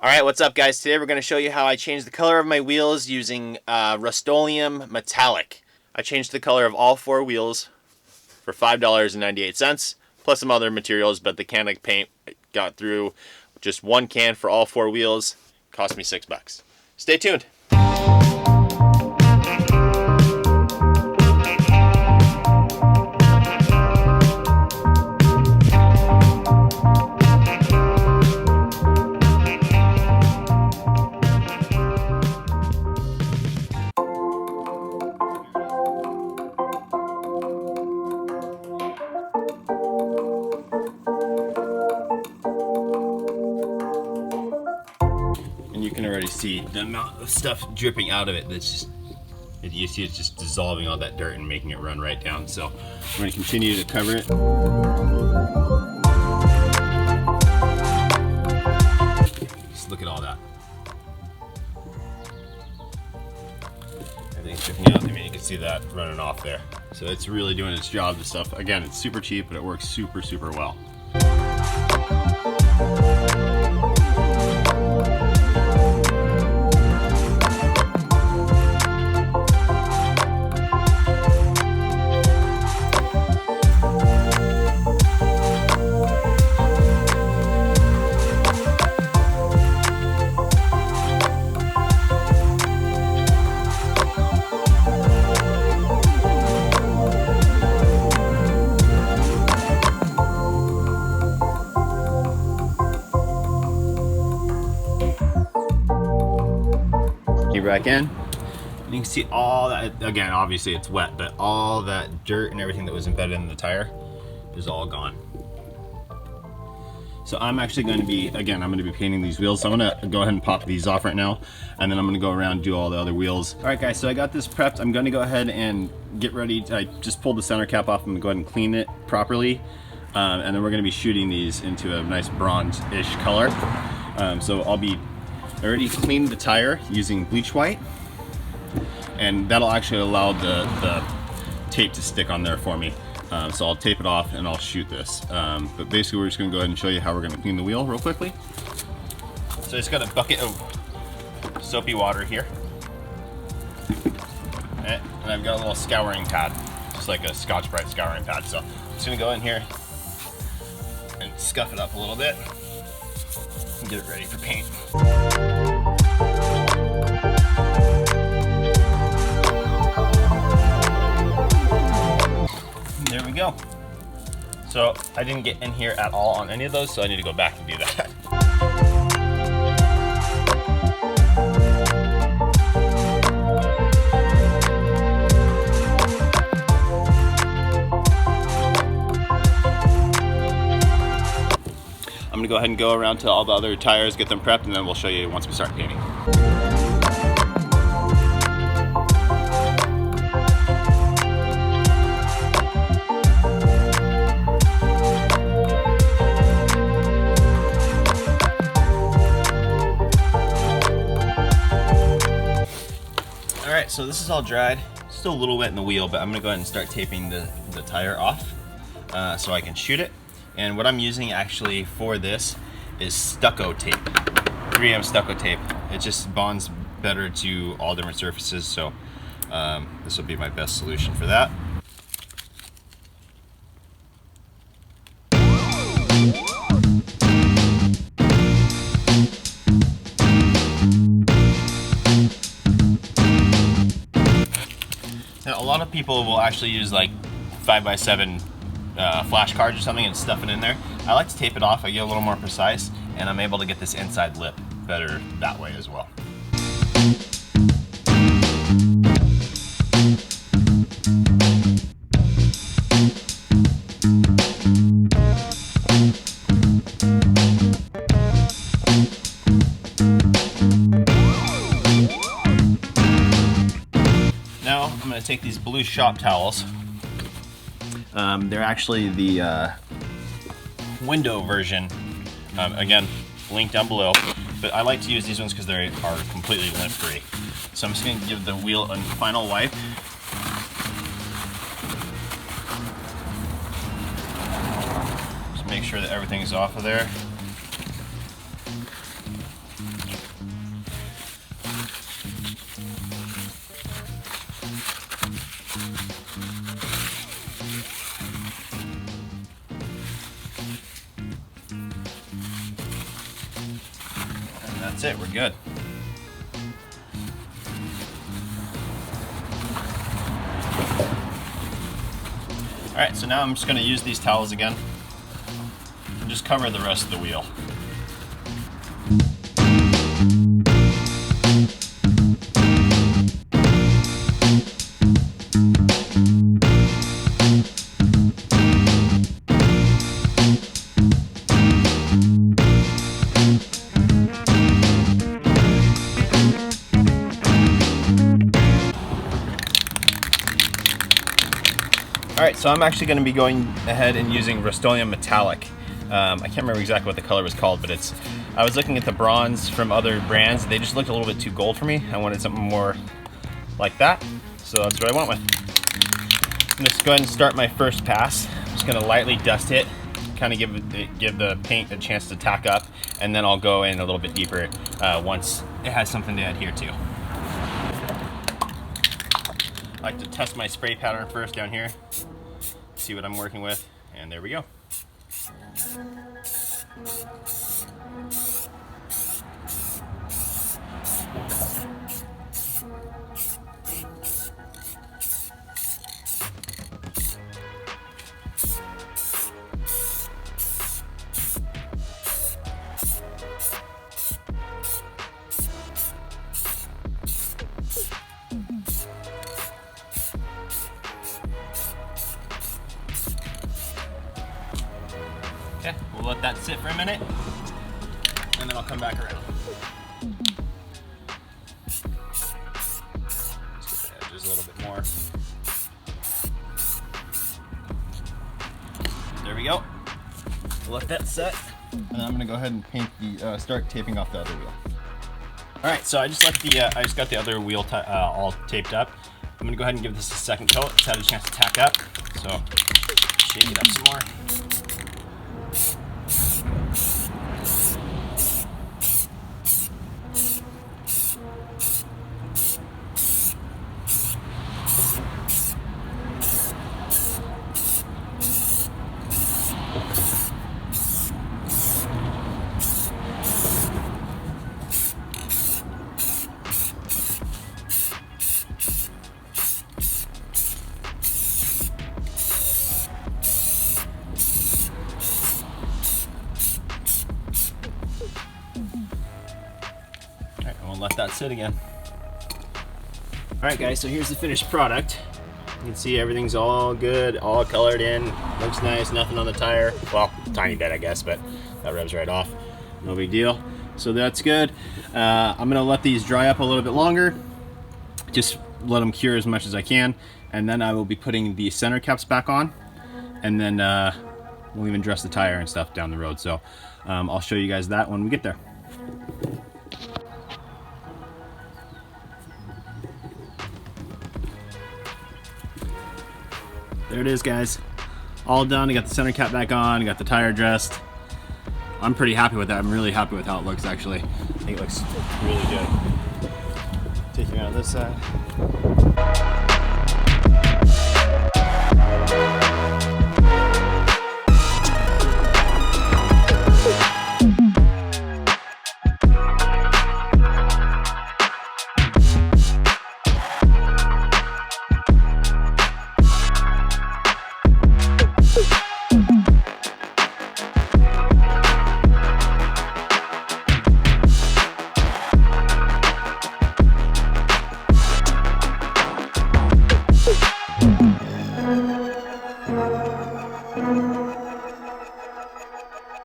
Alright, what's up guys? Today we're going to show you how I changed the color of my wheels using Rustoleum Metallic. I changed the color of all four wheels for $5.98, plus some other materials, but the can of paint got through just one can for all four wheels. Cost me $6. Stay tuned. And you can already see the amount of stuff dripping out of it. That's just, you see it's just dissolving all that dirt and making it run right down. So we're going to continue to cover it. Just look at all that. Everything's dripping out. I mean, you can see that running off there. So it's really doing its job. This stuff, again, it's super cheap, but it works super, super well. Back in, and you can see all that. Again, obviously it's wet, but all that dirt and everything that was embedded in the tire is all gone. So I'm actually going to be, again, I'm going to be painting these wheels. So I'm going to go ahead and pop these off right now, and then I'm going to go around and do all the other wheels. All right guys, so I got this prepped. I'm going to go ahead and get ready. I just pulled the center cap off. I'm going to go ahead and clean it properly, and then we're going to be shooting these into a nice bronze-ish color. So I already cleaned the tire using bleach white, and that'll actually allow the tape to stick on there for me. So I'll tape it off and I'll shoot this. But basically we're just gonna go ahead and show you how we're gonna clean the wheel real quickly. So I just got a bucket of soapy water here. And I've got a little scouring pad, just like a Scotch-Brite scouring pad. So I'm just gonna go in here and scuff it up a little bit and get it ready for paint. There we go. So I didn't get in here at all on any of those, so I need to go back and do that. I'm gonna go ahead and go around to all the other tires, get them prepped, and then we'll show you once we start painting. All right, so this is all dried. Still a little wet in the wheel, but I'm gonna go ahead and start taping the tire off so I can shoot it. And what I'm using actually for this is stucco tape, 3M stucco tape. It just bonds better to all different surfaces, so this will be my best solution for that. Now, a lot of people will actually use like 5x7 flashcards or something and stuff it in there. I like to tape it off. I get a little more precise, and I'm able to get this inside lip better that way as well. Now I'm going to take these blue shop towels. They're actually the window version. Again, link down below. But I like to use these ones because they are completely lint free. So I'm just going to give the wheel a final wipe. Just make sure that everything's off of there. And that's it, we're good. Alright, so now I'm just going to use these towels again and just cover the rest of the wheel. Alright, so I'm actually going to be going ahead and using Rustoleum Metallic. I can't remember exactly what the color was called, but I was looking at the bronze from other brands. They just looked a little bit too gold for me. I wanted something more like that, so that's what I went with. I'm just go ahead and start my first pass. I'm just going to lightly dust it, kind of give the paint a chance to tack up, and then I'll go in a little bit deeper once it has something to adhere to. I like to test my spray pattern first down here, see what I'm working with, and there we go. Okay, we'll let that sit for a minute, and then I'll come back around. Just get the edges a little bit more. There we go. We'll let that set, and then I'm gonna go ahead and paint start taping off the other wheel. All right, so I just got the other wheel all taped up. I'm gonna go ahead and give this a second coat. It's had a chance to tack up, so shake it up some more. We'll let that sit again. Alright guys, so here's the finished product. You can see everything's all good, all colored in, looks nice, nothing on the tire. Well, tiny bit I guess, but that rubs right off. No big deal. So that's good. I'm gonna let these dry up a little bit longer. Just let them cure as much as I can. And then I will be putting the center caps back on. And then we'll even dress the tire and stuff down the road. So I'll show you guys that when we get there. There it is, guys. All done. I got the center cap back on. I got the tire dressed. I'm pretty happy with that. I'm really happy with how it looks, actually. I think it looks really good. Taking it out of this side.